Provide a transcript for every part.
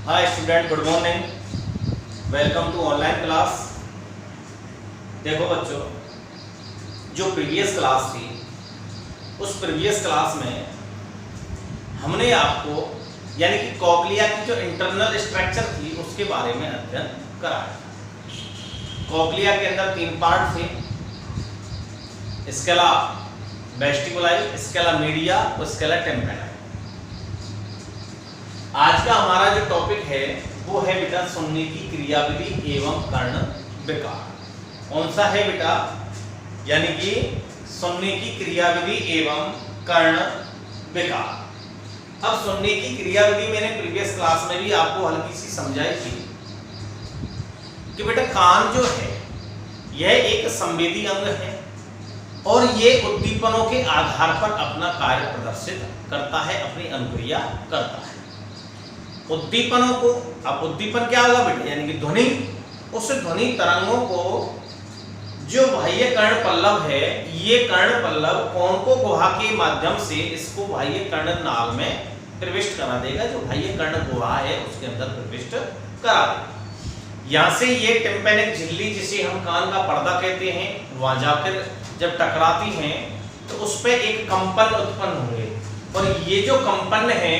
Hi student, good morning, welcome to online class. देखो बच्चों, जो प्रीवियस क्लास थी उस प्रीवियस क्लास में हमने आपको यानी कि कॉक्लिया की जो इंटरनल स्ट्रक्चर थी उसके बारे में अध्ययन कराया। कॉक्लिया के अंदर 3 पार्ट थे, स्केला वेस्टिबुलाई, स्केला मीडिया और स्केला टेम्पेरा। आज का हमारा जो टॉपिक है वो है बेटा सुनने की क्रियाविधि एवं कर्ण विकार। कौन सा है बेटा? यानी कि सुनने की क्रियाविधि एवं कर्ण विकार। अब सुनने की क्रियाविधि मैंने प्रीवियस क्लास में भी आपको हल्की सी समझाई थी कि बेटा कान जो है यह एक संवेदी अंग है और ये उद्दीपनों के आधार पर अपना कार्य प्रदर्शित करता है, अपनी अनुक्रिया करता है। उद्दीपनों को, अब उद्दीपन क्या होगा बेटा? यानी कि ध्वनि, उस ध्वनि तरंगों को जो बाह्य कर्ण पल्लव है, ये कर्ण पल्लव कोनको गुहा के माध्यम से इसको बाह्य कर्ण नाल में प्रविष्ट करा देगा। जो बाह्य कर्ण गुहा है उसके अंदर प्रविष्ट करा देगा। यहाँ से ये टिम्पैनिक झिल्ली, जिसे हम कान का पर्दा कहते हैं, वहां जाकर जब टकराती हैं तो उस पर एक कंपन उत्पन्न होंगे और ये जो कंपन है,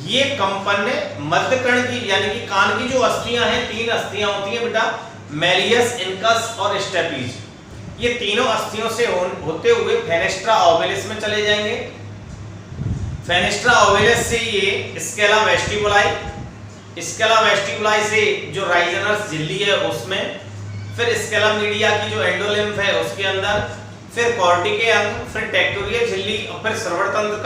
ये कंपन मध्य कर्ण की यानी कि कान की जो अस्थियां हैं, 3 अस्थियां होती हैं बेटा, मेलियस, इनकस और स्टेपीज। ये तीनों अस्थियों से होते हुए फेनेस्ट्रा ओवैलिस में चले जाएंगे। फेनेस्ट्रा ओवैलिस से ये स्केला वेस्टिबुलाई, स्केला वेस्टिबुलाई से जो राइजनस झिल्ली है उसमें, फिर स्केला मीडिया की जो एंडोलिम्फ है उसके अंदर, फिर कॉर्टिके अंग, फिर टेक्टोरियल झिल्ली और फिर श्रवण तंत्र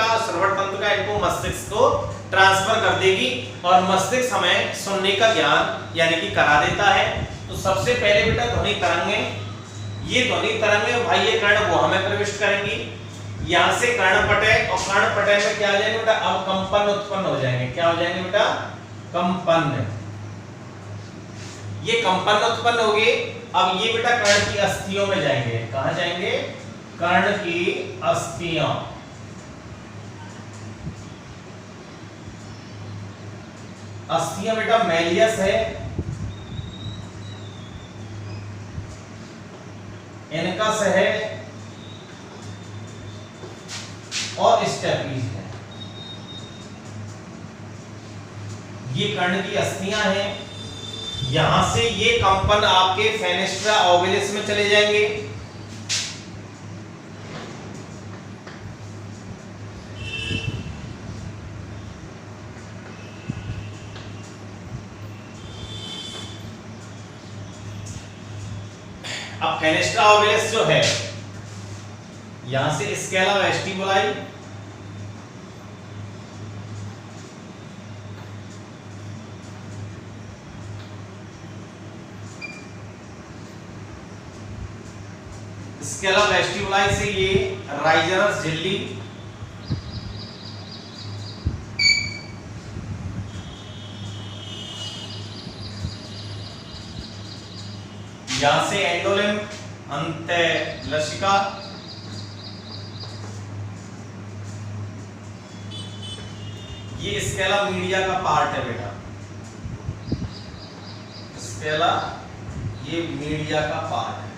का इनको मस्तिष्क को ट्रांसफर कर देगी और मस्तिष्क हमें सुनने का ज्ञान यानी कि करा देता है। तो सबसे पहले बेटा ध्वनि तरंगें, ये ध्वनि तरंगें बाह्य कर्ण गुहा में प्रविष्ट करेंगी। यहाँ से कर्णपटय, और कर्णपटय में क्या आ जाएंगे बेटा? अब कंपन उत्पन्न हो जाएंगे। क्या हो जाएंगे बेटा? कंपन। ये कंपन उत्पन्न हो गए। अब ये बेटा कर्ण की अस्थियों में जाएंगे। कहां जाएंगे? कर्ण की अस्थियां। अस्थियां बेटा मेलियस है, इनकस है और स्टेपीज है। ये कर्ण की अस्थियां हैं। यहां से ये कंपन आपके फेनेस्ट्रा ओवैलिस में चले जाएंगे। अब फेनेस्ट्रा ओवैलिस जो है, यहां से स्केला वेस्टिबुलाई, स्केला वेस्टिबुलाई से ये राइजनस झिल्ली, यहां से एंडोलिम्फ, अंतःलसिका, ये स्केला मीडिया का पार्ट है बेटा। स्केला ये मीडिया का पार्ट है।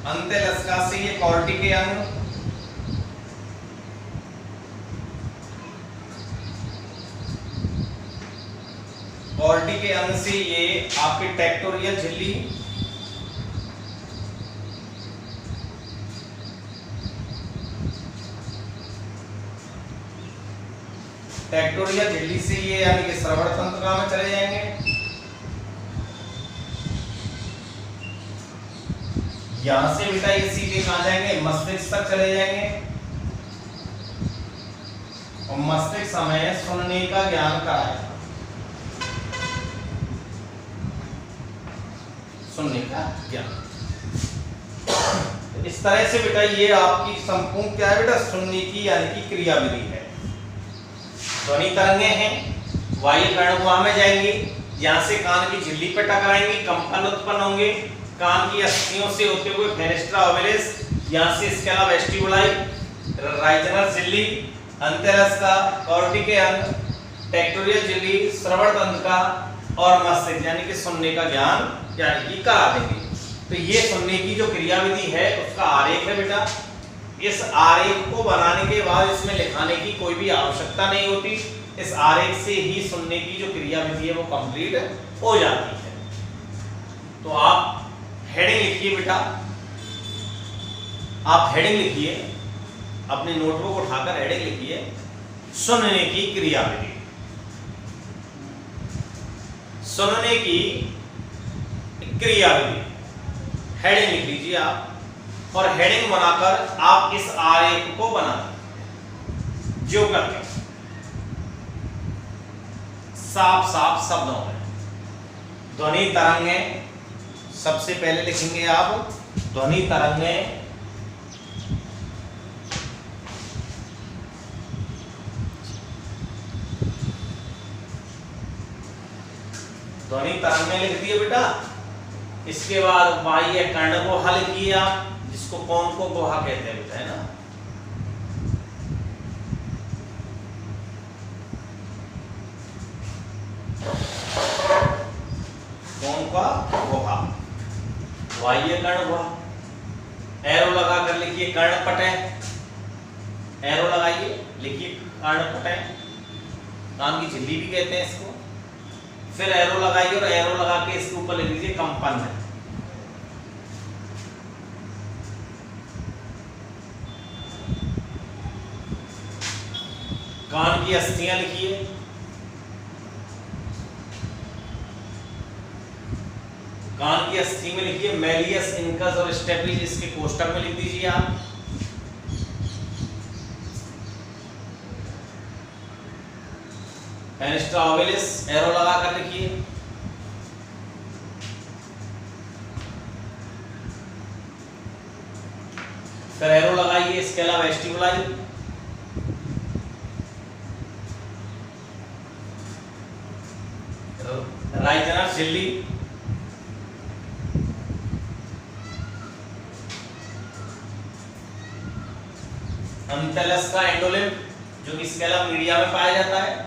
अंतःलसिका से ये कॉर्टिके अंग, कॉर्टिके अंग से ये आपके टेक्टोरियल झिल्ली, टेक्टोरियल झिल्ली से ये यानी कि श्रवण तंत्र में चले जाएंगे। यहां से बेटा ये सीधे कहां जाएंगे? मस्तिष्क तक चले जाएंगे और मस्तिष्क हमें सुनने का ज्ञान कराएगा। सुनने का ज्ञान। इस तरह से बेटा ये आपकी संपूर्ण क्या है बेटा? सुनने की यानी कि क्रियाविधि है। ध्वनि तरंगें हैं, बाह्य कर्ण गुहा में जाएंगी, यहाँ से कान की झिल्ली पर टकराएंगी, कंपन उत्पन्न होंगे। कान की अस्थियों से होते हुए फेनेस्ट्रा ओवैलिस, यहाँ से स्केला वेस्टिबुलाई, राइजनस झिल्ली, अंतःलसिका, कॉर्टिके अंग, टेक्टोरियल झिल्ली, श्रवण तंत्र का और मस्तिष्क यानी कि सुनने का ज्ञान यानी कि करा देंगे। तो ये सुनने की जो क्रियाविधि है उसका आरेख है बेटा। इस आरेख को बनाने के बाद इसमें लिखाने की कोई भी आवश्यकता नहीं होती। इस आरेख से ही सुनने की जो क्रियाविधि है वो कंप्लीट हो जाती है। तो आप हेडिंग लिखिए बेटा, आप हेडिंग लिखिए, अपने नोटबुक उठाकर हेडिंग लिखिए, सुनने की क्रियाविधि। सुनने की क्रियाविधि हेडिंग लिख लीजिए आप, और हेडिंग बनाकर आप इस आरेख को बना जो करके साफ साफ शब्दों में ध्वनि तरंगें सबसे पहले लिखेंगे आप। ध्वनि तरंगें ध्वनि तरंगें लिख दिए बेटा। इसके बाद बाह्य कर्ण गुहा लिखिए आप, जिसको कौन को गुहा कहते हैं बेटा, है ना। कौन का गुहा, बाह्य कर्ण गुहा। एरो लगा कर लिखिए कर्णपटय, एरो लगाइए, लिखिए कर्णपटय, कान की झिल्ली भी कहते हैं इसको। फिर एरो लगाइए और एरो लगा के इसके ऊपर लिख दीजिए कंपन है। कान की अस्थियां लिखिए, कान की अस्थि में लिखिए मेलियस, इनकस और स्टेपलिस, इसके कोष्टक में लिख दीजिए आप। फेनेस्ट्रा ओवलिस एरो लगा कर लिखिए। फिर एरो लगाइए इसके अलावा वेस्टिबुलाई, राइट झिल्ली, अंतलस का एंडोलिम्फ जो कि स्केला मीडिया में पाया जाता है।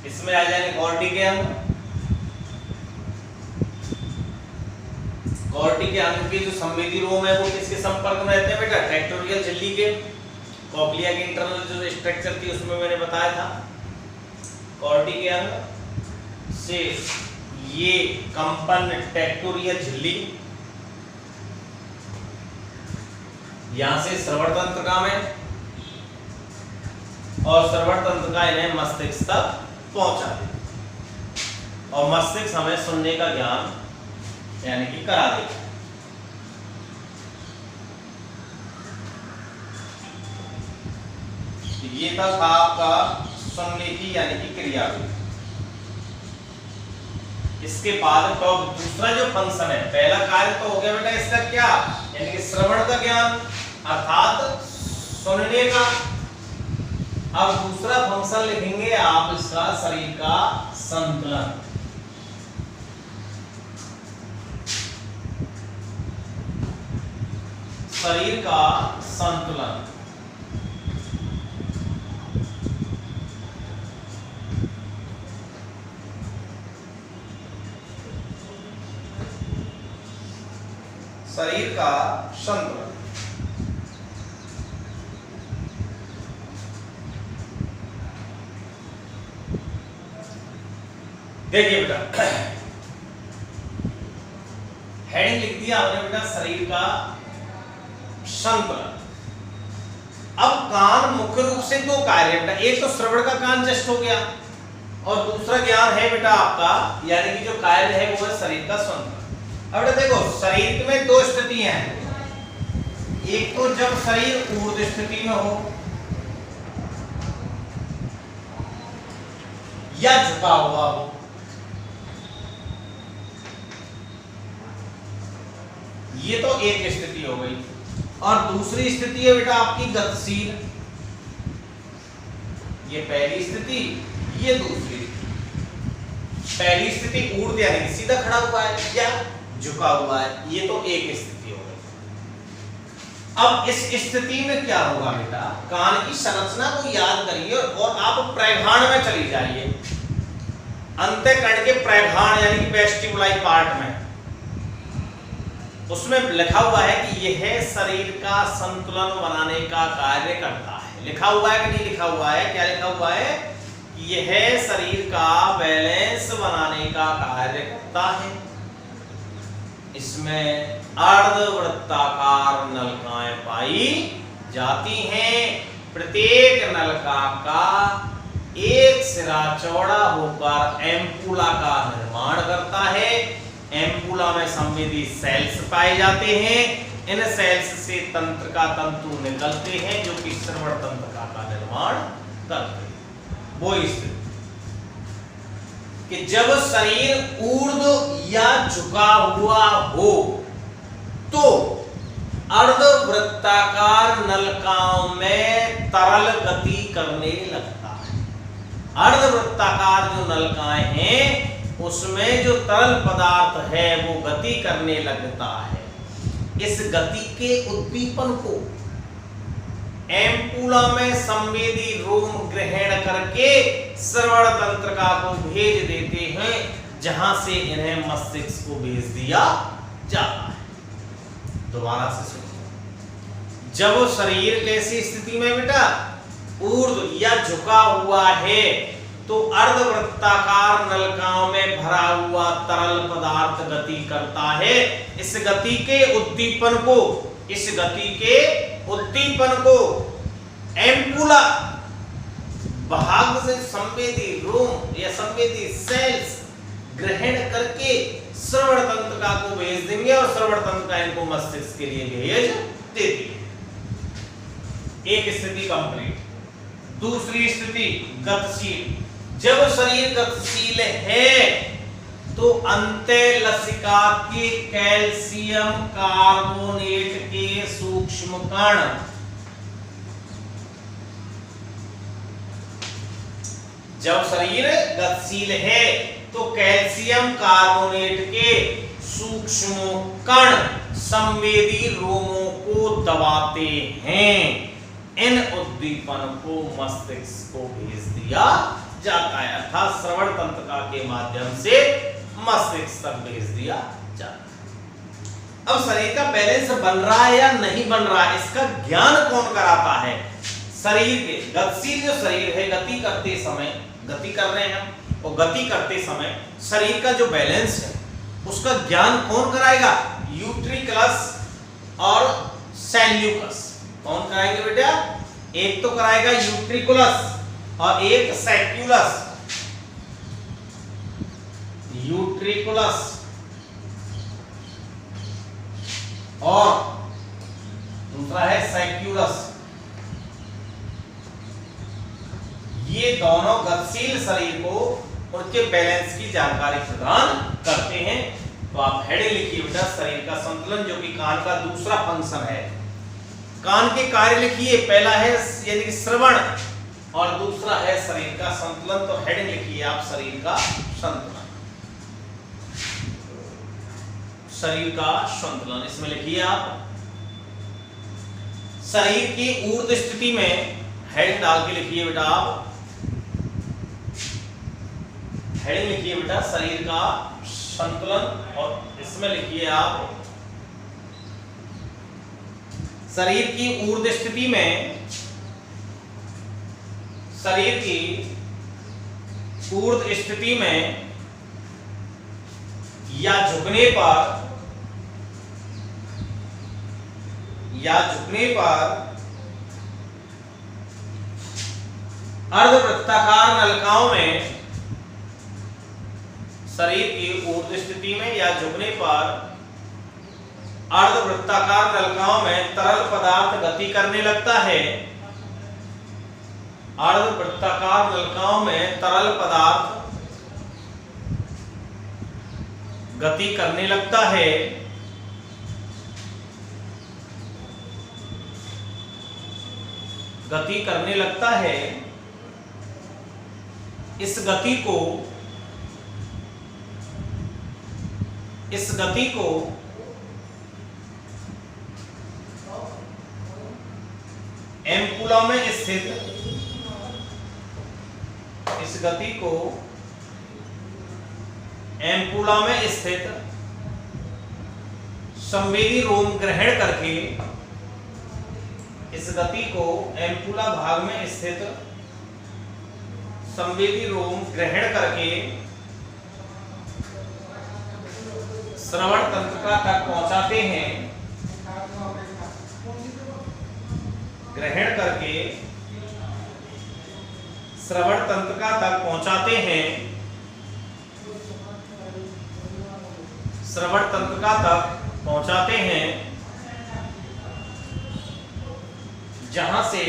इसमें आ जाएंगे कॉर्टी के अंग, कॉर्टी के अंग के जो संवेदी रोम है वो किसके संपर्क में रहते हैं बेटा, टेक्टोरियल झिल्ली के। कॉक्लिया की इंटरनल जो स्ट्रक्चर थी उसमें मैंने बताया था, कॉर्टी के अंग से ये कंपन टेक्टोरियल झिल्ली, यहां से श्रवण तंत्र का में, और श्रवण तंत्र का इन्हें मस्तिष्क तक पहुंचा दे, और मस्तिष्क हमें सुनने का ज्ञान यानी कि करा दे। ये था आपका सुनने की यानी कि क्रियाविधि। इसके बाद तो दूसरा जो फंक्शन है, पहला कार्य तो हो गया बेटा इसका क्या, यानी कि श्रवण का ज्ञान अर्थात सुनने का। अब दूसरा फंक्शन लिखेंगे आप इसका शरीर का संतुलन। शरीर का संतुलन, शरीर का संतुलन। देखिए बेटा, हेडिंग लिख दिया आपने बेटा शरीर का संतुलन। अब कान मुख्य रूप से दो कार्य है बेटा, एक तो श्रवण का कान जस्ट हो गया, और दूसरा ज्ञान है बेटा आपका यानी कि जो कार्य है वो है शरीर का संतुलन। अब बेटा देखो, शरीर में दो स्थितियां हैं, एक तो जब शरीर ऊर्ध्व स्थिति में हो या झुका हुआ हो, ये तो एक स्थिति हो गई, और दूसरी स्थिति है बेटा आपकी गतिशील। ये पहली स्थिति, ये दूसरी। पहली स्थिति ऊर्ध्व यानी कि सीधा खड़ा हुआ है या झुका हुआ है, ये तो एक स्थिति हो गई। अब इस स्थिति में क्या होगा बेटा, कान की संरचना को याद करिए और आप प्रेघाण में चली जाइए, अंतःकरण के प्रेघाण यानी कि वेस्टिबुलाई पार्ट में, उसमें लिखा हुआ है कि यह शरीर का संतुलन बनाने का कार्य करता है। लिखा हुआ है कि नहीं लिखा हुआ है? क्या लिखा हुआ है कि यह शरीर का बैलेंस बनाने का कार्य करता है। इसमें अर्धवृत्ताकार नलिकाएं पाई जाती हैं। प्रत्येक नलिका का एक सिरा चौड़ा होकर एम्पुला का निर्माण करता है। एम्पुला में संवेदी सेल्स पाए जाते हैं। इन सेल्स से तंत्र का तंतु निकलते हैं जो कि श्रवण तंत्र का निर्माण करते हैं। वो स्थिति कि जब शरीर ऊर्ध्व या झुका हुआ हो तो अर्धवृत्ताकार नलिकाओं में तरल गति करने लगता है। अर्धवृत्ताकार जो नलिकाएं हैं उसमें जो तरल पदार्थ है वो गति करने लगता है। इस गति के उद्दीपन को एम्पुला में संवेदी रोम ग्रहण करके श्रवण तंत्रिका को भेज देते हैं, जहां से इन्हें मस्तिष्क को भेज दिया जाता है। दोबारा से सुनो, जब शरीर कैसी स्थिति में बेटा ऊर्ध्व या झुका हुआ है तो अर्धवृत्ताकार नलिकाओं में भरा हुआ तरल पदार्थ गति करता है। इस गति के उद्दीपन को एम्पुला भाग से संवेदी रोम या संवेदी सेल्स ग्रहण करके श्रवण तंत्रिका को भेज देंगे और श्रवण तंत्रिका इनको मस्तिष्क के लिए भेज देती है। एक स्थिति कंप्लीट। दूसरी स्थिति गतिशील। जब शरीर गतिशील है तो अंतःलसिका के कैल्शियम कार्बोनेट के सूक्ष्म कण जब शरीर गतिशील है तो कैल्शियम कार्बोनेट के सूक्ष्म कण संवेदी रोमों को दबाते हैं। इन उद्दीपन को मस्तिष्क को भेज दिया जाता है, अर्थात श्रवण तंत्रिका के माध्यम से मस्तिष्क तक भेज दिया जाता है। अब शरीर का बैलेंस बन रहा है या नहीं बन रहा है, इसका ज्ञान कौन कराता है? शरीर के गतिशील जो शरीर है, गति करते समय गति कर रहे हैं हम, और गति करते समय शरीर का जो बैलेंस है उसका ज्ञान कौन कराएगा? यूट्रिकलस और सैल्यूकस। कौन कराएंगे बेटा? एक तो कराएगा यूट्रिकुलस और एक सैक्यूलस। यूट्रिकुलस और दूसरा है सैक्यूलस। ये दोनों गतिशील शरीर को उनके बैलेंस की जानकारी प्रदान करते हैं। तो आप हेडिंग लिखिए बेटा, शरीर का संतुलन, जो कि कान का दूसरा फंक्शन है। कान के कार्य लिखिए, पहला है यानी कि श्रवण और दूसरा है शरीर का संतुलन। तो हेडिंग लिखिए आप, शरीर का संतुलन। शरीर का संतुलन इसमें लिखिए आप शरीर की ऊर्ध्व स्थिति में। हेडिंग डाल के लिखिए बेटा आप, हेडिंग लिखिए बेटा शरीर का संतुलन, और इसमें लिखिए आप शरीर की ऊर्ध्व स्थिति में। शरीर की ऊर्ध्व स्थिति में या झुकने पर अर्धवृत्ताकार नलिकाओं में, शरीर की ऊर्ध्व स्थिति में या झुकने पर अर्धवृत्ताकार नलिकाओं में तरल पदार्थ गति करने लगता है। अर्धवृत्ताकार नलिकाओं में तरल पदार्थ गति करने लगता है। गति करने लगता है। इस गति को एम्पुला में स्थित इस गति को एम्पुला में स्थित संवेदी रोम ग्रहण करके, इस गति को एम्पुला भाग में स्थित संवेदी रोम ग्रहण करके श्रवण तंत्रिका तक पहुंचाते हैं, ग्रहण करके श्रवण तंत्रिका तक पहुंचाते हैं, श्रवण तंत्रिका तक पहुंचाते हैं, जहां से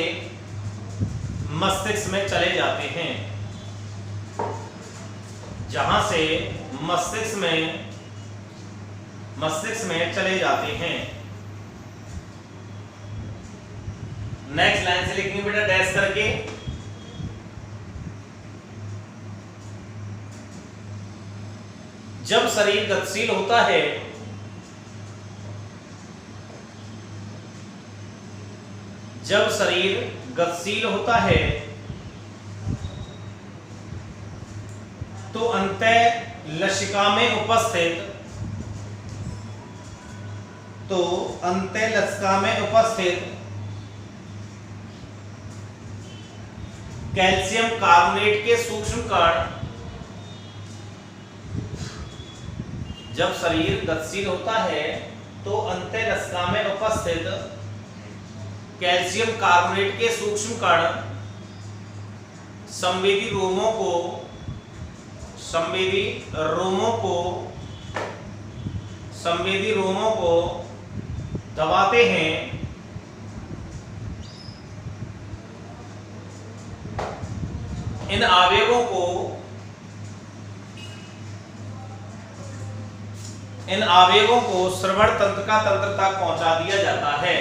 मस्तिष्क में चले जाते हैं, जहां से मस्तिष्क में चले जाते हैं। नेक्स्ट लाइन से लिखेंगे बेटा डैश करके। जब शरीर गतिशील होता है, जब शरीर गतिशील होता है तो अंतः लसिका में उपस्थित कैल्शियम कार्बोनेट के सूक्ष्म कण, जब शरीर गतिशील होता है तो अंतःलसिका में उपस्थित कैल्शियम कार्बोनेट के सूक्ष्म कण संवेदी रोमों को दबाते हैं, इन आवेगों को श्रवण तंत्रिका तंत्र तक पहुंचा दिया जाता है।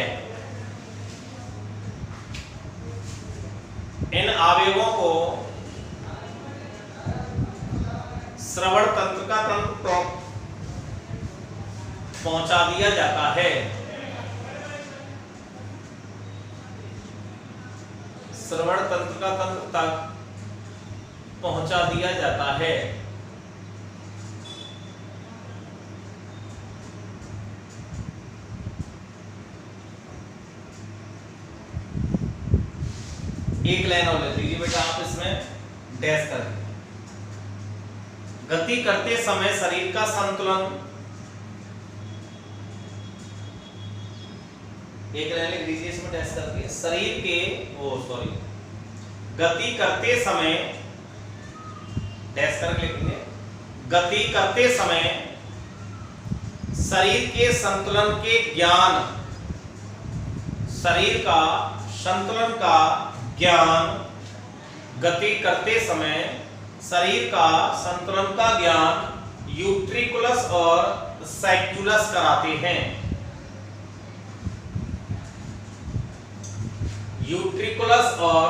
इन आवेगों को श्रवण तंत्रिका तंत्र तक पहुंचा दिया जाता है। श्रवण तंत्रिका तंत्र तक पहुंचा दिया जाता है। एक लाइन और ले लीजिए बेटा आप, इसमें डैश करें। गति करते समय शरीर का संतुलन, एक लाइन लिख लीजिए इसमें डैश करके। शरीर के गति करते समय डैश करके लिखेंगे। गति करते समय शरीर के संतुलन के ज्ञान, शरीर का संतुलन का ज्ञान, गति करते समय शरीर का संतुलन का ज्ञान यूट्रिकुलस और सैक्युलस कराते हैं। यूट्रिकुलस और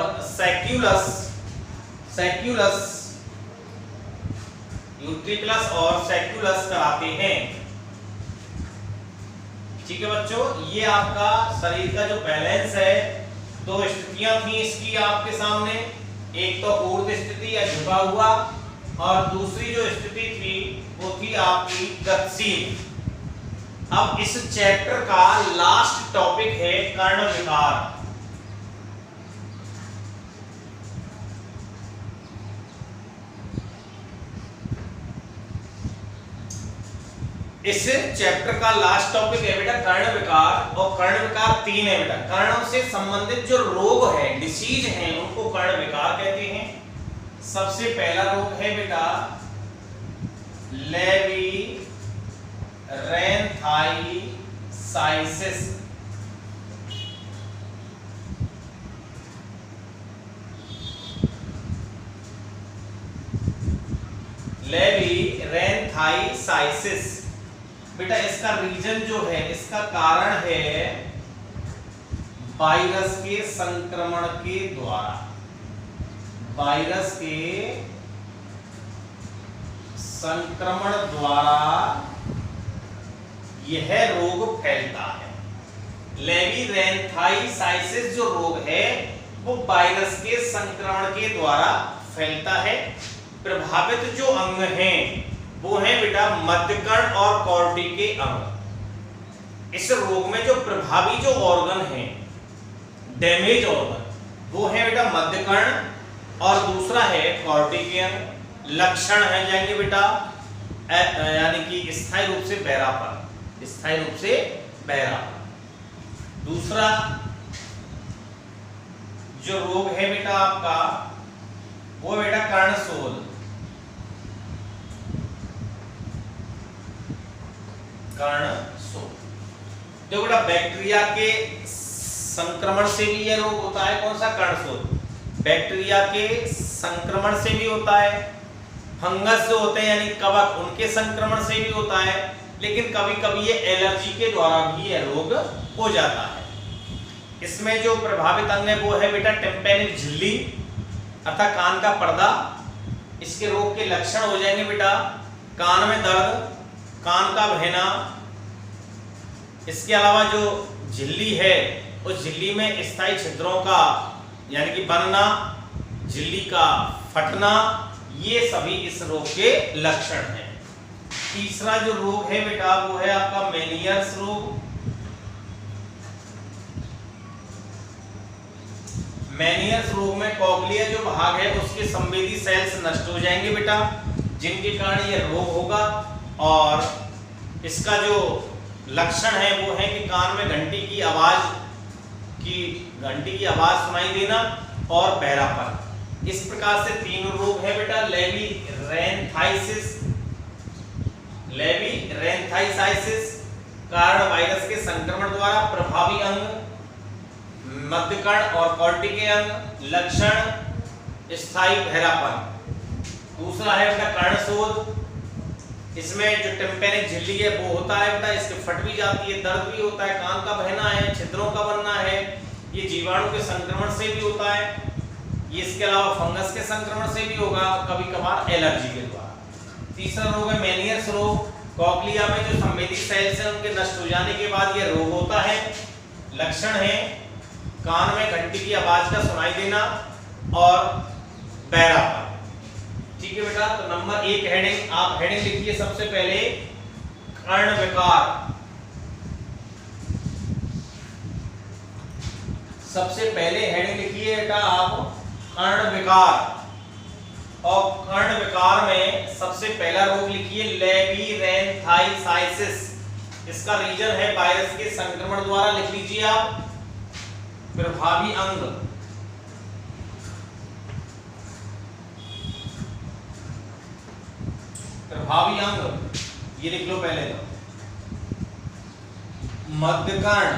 यूट्रिकुलस और सैक्युलस कराते हैं। ठीक है बच्चों, ये आपका शरीर का जो बैलेंस है, दो स्थितियां थी इसकी आपके सामने, एक तो ऊर्ध्व स्थिति या झुका हुआ, और दूसरी जो स्थिति थी वो थी आपकी गतिशील। अब इस चैप्टर का लास्ट टॉपिक है कर्ण विकार। इस चैप्टर का लास्ट टॉपिक है बेटा कर्ण विकार, और कर्ण विकार 3 है बेटा। कर्णों से संबंधित जो रोग है, डिसीज हैं, उनको कर्ण विकार कहते हैं। सबसे पहला रोग है बेटा लेवीरेन्थाइसाइसिस। लेवीरेन्थाइसाइसिस बेटा, इसका रीजन जो है, इसका कारण है वायरस के संक्रमण के द्वारा। वायरस के संक्रमण द्वारा यह रोग फैलता है। लेवीरेन्थाइसाइसिस जो रोग है वो वायरस के संक्रमण के द्वारा फैलता है। प्रभावित जो अंग हैं वो हैं बेटा मध्यकर्ण और कॉर्टी के अंग। इस रोग में जो प्रभावी जो ऑर्गन है, डैमेज ऑर्गन, वो है बेटा मध्यकर्ण और दूसरा है कॉर्टी के अंग। लक्षण है जाएंगे बेटा यानी कि स्थायी रूप से बहरापन, स्थायी रूप से बहरापन। दूसरा जो रोग है बेटा आपका वो बेटा कर्णशोथ। देखो बेटा बैक्टीरिया के संक्रमण से भी यह रोग होता है। कौन सा? कर्णशोथ। बैक्टीरिया के संक्रमण से भी होता है, फंगस जो होते हैं यानी कवक, उनके संक्रमण से भी होता है, लेकिन कभी कभी ये एलर्जी के द्वारा भी यह रोग हो जाता है। इसमें जो प्रभावित अंग है वो है बेटा टिम्पैनिक झिल्ली अर्थात कान का पर्दा। इसके रोग के लक्षण हो जाएंगे बेटा कान में दर्द, कान का बहना। इसके अलावा जो झिल्ली है उस झिल्ली में स्थायी छिद्रों का यानी कि बनना, झिल्ली का फटना, ये सभी इस रोग के लक्षण हैं। तीसरा जो रोग है बेटा वो है आपका मेनियर्स रोग। मेनियर्स रोग में कॉक्लिया जो भाग है उसके संवेदी सेल्स नष्ट हो जाएंगे बेटा, जिनके कारण यह रोग होगा। और इसका जो लक्षण है वो है कि कान में घंटी की आवाज सुनाई देना और बहरापन। इस प्रकार से तीन रोग है बेटा लेबीरेंथाइसिस कारण वायरस के संक्रमण द्वारा प्रभावी अंग मध्यकर्ण और कॉर्टी के अंग, लक्षण स्थायी बहरापन। दूसरा है बेटा कर्णशोथ। इसमें जो टिम्पैनिक झिल्ली है वो होता है बेटा, इसके फट भी जाती है, दर्द भी होता है, कान का बहना है, छिद्रों का बनना है। ये जीवाणु के संक्रमण से भी होता है, ये इसके अलावा फंगस के संक्रमण से भी होगा, कभी कभार एलर्जी के द्वारा। तीसरा रोग है मेनियर्स रोग। कॉक्लिया में जो संवेदी सेल्स हैं उनके नष्ट हो जाने के बाद यह रोग होता है। लक्षण है कान में घंटी की आवाज का सुनाई देना और बहरापन। ठीक है बेटा, तो नंबर 1 हेडिंग आप हेडिंग लिखिए सबसे पहले कर्ण विकार। सबसे पहले हेडिंग लिखिए बेटा आप कर्ण विकार। और कर्ण विकार में सबसे पहला रोग लिखिए लेबीरेंथाइसाइटिस। इसका रीजन है वायरस के संक्रमण द्वारा। लिख लीजिए आप प्रभावी अंग ये लिख लो पहले तो मध्यकर्ण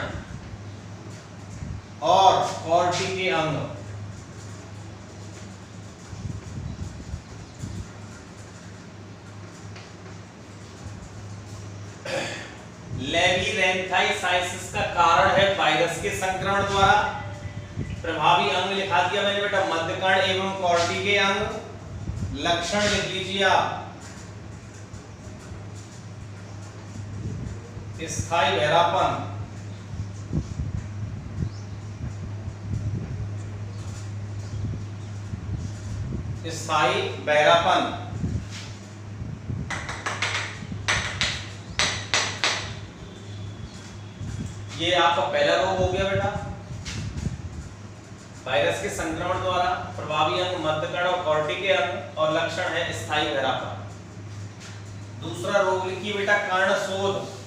और कॉर्टी के अंग। लेबीरेंथाइसाइटिस का कारण है वायरस के संक्रमण द्वारा। प्रभावी अंग लिखा दिया मैंने बेटा मध्यकर्ण एवं कॉर्टी के अंग। लक्षण लिख लीजिए आप स्थायी बहरापन, स्थायी बहरापन। ये आपका पहला रोग हो गया बेटा वायरस के संक्रमण द्वारा। प्रभावी अंग मध्यकर्ण और कॉर्टी के अंग और लक्षण है स्थायी बहरापन। दूसरा रोग लिखिए बेटा कर्णशोथ।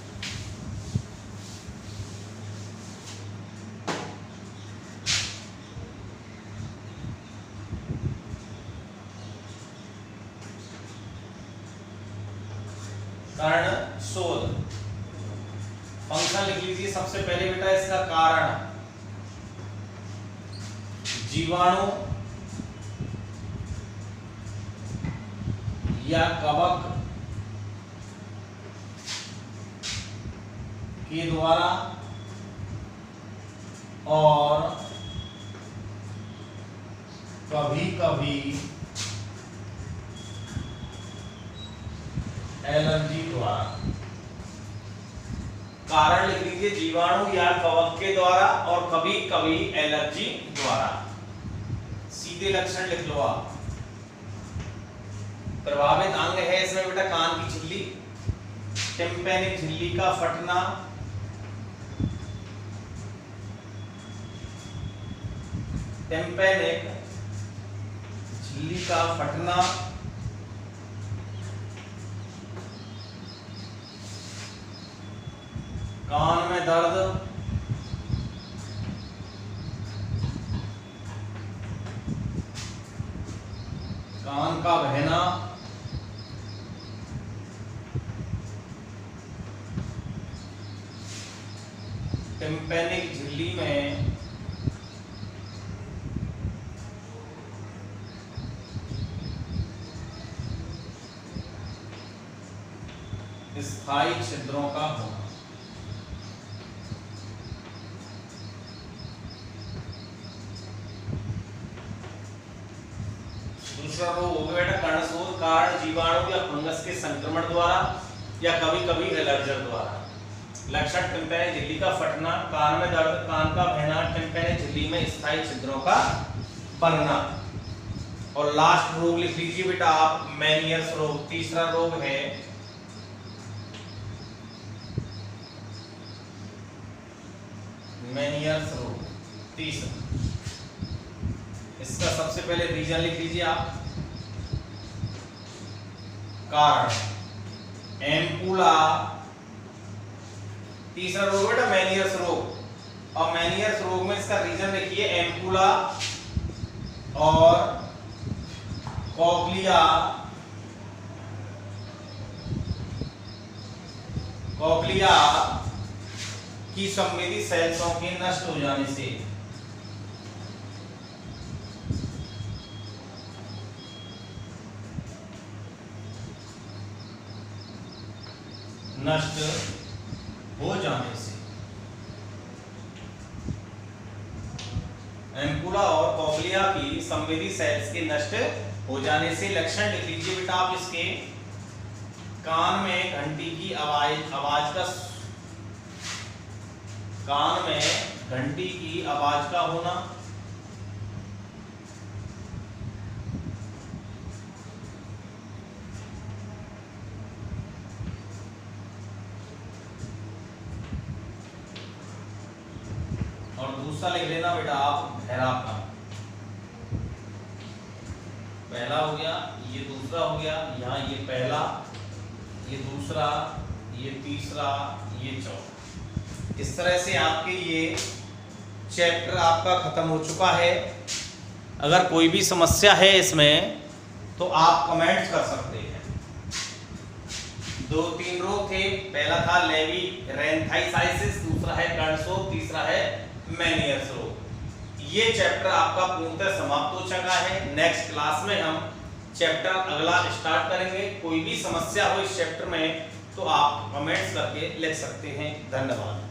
कर्णशोथ फंक्शन लिख लीजिए सबसे पहले बेटा इसका कारण जीवाणु या कवक के द्वारा और कभी कभी एलर्जी द्वारा। कारण लिख लीजिए जीवाणु या कवक के द्वारा और कभी कभी एलर्जी द्वारा। सीधे लक्षण लिख लो आप। प्रभावित अंग है इसमें बेटा कान की झिल्ली, टिम्पैनिक झिल्ली का फटना, टिम्पैनिक झिल्ली का फटना, कान में दर्द, कान का बहना, टिम्पैनिक झिल्ली में स्थायी छिद्रों का होना। दूसरा रोग हो गया बेटा कर्णशोथ, कारण जीवाणु या फंगस के संक्रमण द्वारा या कभी कभी एलर्जन द्वारा। लक्षण टिम्पैनिक झिल्ली का फटना, कान में दर्द, कान का बहना, टिम्पैनिक झिल्ली में स्थायी छिद्रों का बनना। और लास्ट रोग लिख लीजिए बेटा आप, मेनियर्स रोग। तीसरा रोग है मेनियर्स रोग, तीसरा। इसका सबसे पहले रीजन लिख लीजिए आप, कारण एम्पुला। तीसरा रोग बेटा मेनियर्स रोग, और मेनियर्स रोग में इसका रीजन लिखिए एम्पुला और कॉक्लिया, कॉक्लिया की संवेदी सेल्सों के नष्ट हो जाने से। नष्ट हो जाने से, एम्पुला और कॉक्लिया की संवेदी सेल्स के नष्ट हो जाने से। लक्षण लिख लीजिए बेटा आप इसके, कान में घंटी की आवाज का, कान में घंटी की आवाज का होना, और दूसरा लिख लेना बेटा आप बहरापन। पहला हो गया, ये दूसरा हो गया, यहाँ ये पहला, ये दूसरा, ये तीसरा, ये चौथा। इस तरह से आपके ये चैप्टर आपका खत्म हो चुका है। अगर कोई भी समस्या है इसमें तो आप कमेंट्स कर सकते हैं। 2-3 रोग थे, पहला था लेवी-रेंथाइसाइटिस, दूसरा है कर्णशोथ, तीसरा है मेनियर्स रोग। ये चैप्टर आपका पूर्णतः समाप्त हो चुका है। नेक्स्ट क्लास में हम चैप्टर अगला स्टार्ट करेंगे। कोई भी समस्या हो इस चैप्टर में तो आप कमेंट्स करके लिख सकते हैं। धन्यवाद।